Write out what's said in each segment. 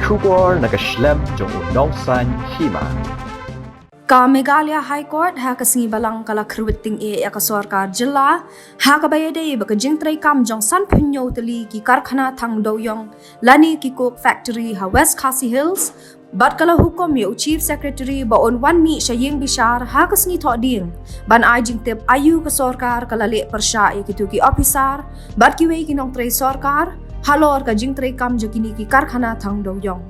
Kubor nakaslem jong unongsan hima. Ka Meghalaya High Court ha kasngi balang kala khruting e ya ka sarkar jilla ha ka bayade ba ka jingtrai kam jong san phunyo tali ki karkhana thang doyong lani ki coke factory ha West Khasi Hills bat kala hukum yo chief secretary ba on wan mi shaying bishar ha kasngi tho ding ban ai jingtep ayu ka sarkar kala le persha e ki tu ki officer bat ki wei ki nong trai sarkar halor ka jingtrai kam jo kini ki karkhana thang doyong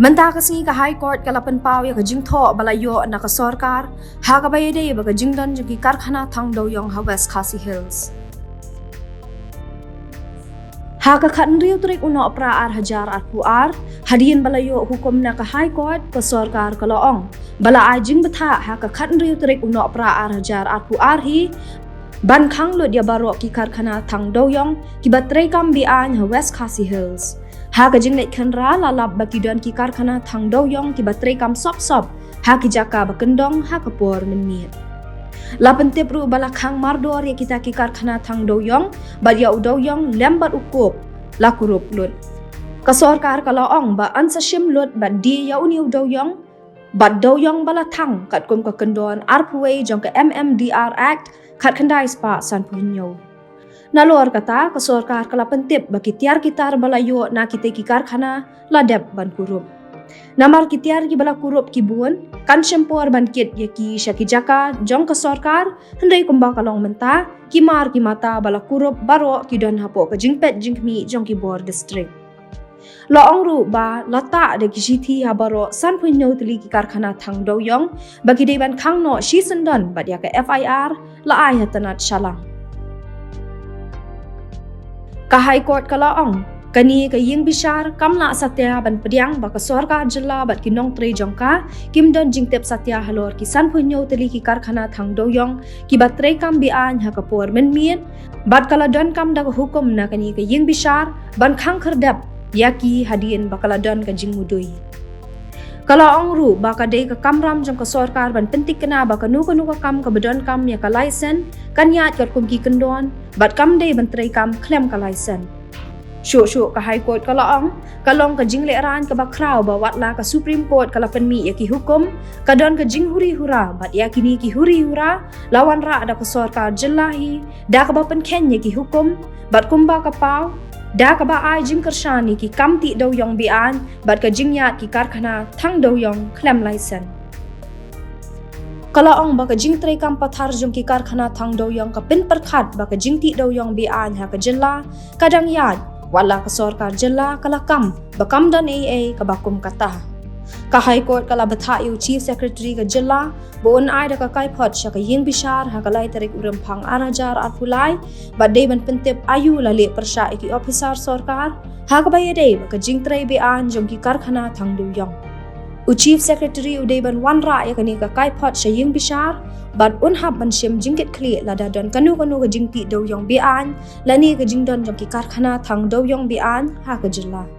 Menta kasngi ka High Court kalapan pau ya ka jingtho balayo na ka sarkar ha ka bayade ba ka jingdan jong ki karkhana thang doyong ha West Khasi Hills ha ka khan riu trik uno pra ar hajar ar puar hadian balayo hukum na ka High Court ka sarkar ka laong bala a jing batha ha ka khan riu trik uno pra ar hajar ar puar hi ban khang lo dia baro ki karkhana thang doyong ki batrai kam bi an ha West Khasi Hills ha ka jing net khanra la lab ba ki don ki karkhana thang doyong ki batrai kam sop ha ki jaka ba kendong ha ka por men miet la pente pru bala khang mardor ya kita ki karkhana thang doyong ba ya doyong lembat ukop la kurup lut ka sarkar ka laong ba ansa shim lut ba di ya uni doyong ba doyong bala thang kat kum ka kendon arpuwe jong ka MMDR Act khat khandai spa san punyo Nalor kata ka sarkar kala pentip baki tiar kitar balayo na kite ki karkhana la deb ban kurup. Namar ki tiar ki bala kurup ki buon kan shempor ban kit ye ki shaki jaka jong ka sarkar hendai kumba kalong menta ki mar ki mata bala kurup baro ki don hapo ka jingpet jingmi jong ki bor district. La ongru ba lata de ki jithi ha baro san punyo tli ki karkhana thang doyong baki de ban khang no shi sendon ba dia ka FIR la ai hatanat shalang. Ka High Court ka laong kani ka ying bishar kamla satya ban pediang ba ka sarkar jilla bat kinong tre jongka kim don jingtep satya halor ki san phunyo teli ki karkhana thang doyong ki batre kam bi an ha ka por men mien bat kala don kam da hukum na kani ka ying bishar ban khang khardap yaki hadien bakala don ka jingmudui kala ongru ba ka de ka kamram jong ka sarkar ban pentik kena ba ka nu ka kam ka bedon kam ya ka license kan yat kat kum ki kendon bat kam de ban trai kam klem ka license shu ka High Court ka laong kalong ka jingle ran ka ba kraw ba watla ka Supreme Court kala penmi ya ki hukum ka don ka jing huri hura bat ya kini ki huri hura lawan ra ada ka sarkar jillahi da ka ba pen ken ya ki hukum bat kumba ka pau da ka ba ai jing kershani ki kamti doyong bian bat ka jingyat ki karkhana thang doyong klem license kala ong ba ka jing trai kam pathar jong ki karkhana thang doyong ka pin perkhat ba ka jingti doyong bian ha ka jilla kadang yat wala ka sarkar jilla kala kam ba kam don AA ka bakum kata ka High Court kala batha yu chief secretary ka jilla bon ai da ka kai phot sha ka ying bishar ha ka lai tarik uram phang arajar atulai ba de ban pentep ayu la le persha ki officer sarkar ha ka bayade ba ka jing trai be an jong ki karkhana thang doyong u chief secretary u de ban wan ra ya kani ka kai phot sha ying bishar bat un hab ban shem jingket khli la da don kanu ka jingti doyong be an la ni ka jing don jong ki karkhana thang doyong be an ha ka jilla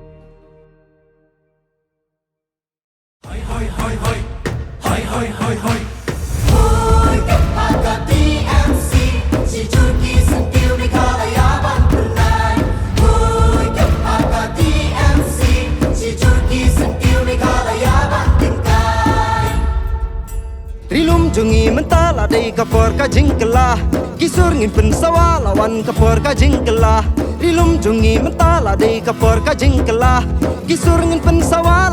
Rilum jungi mentala dei kapor ka jingkela kisur ngin pen sawa lawan kapor ka jingkela rilum jungi mentala dei kapor ka jingkela kisur ngin pen sawa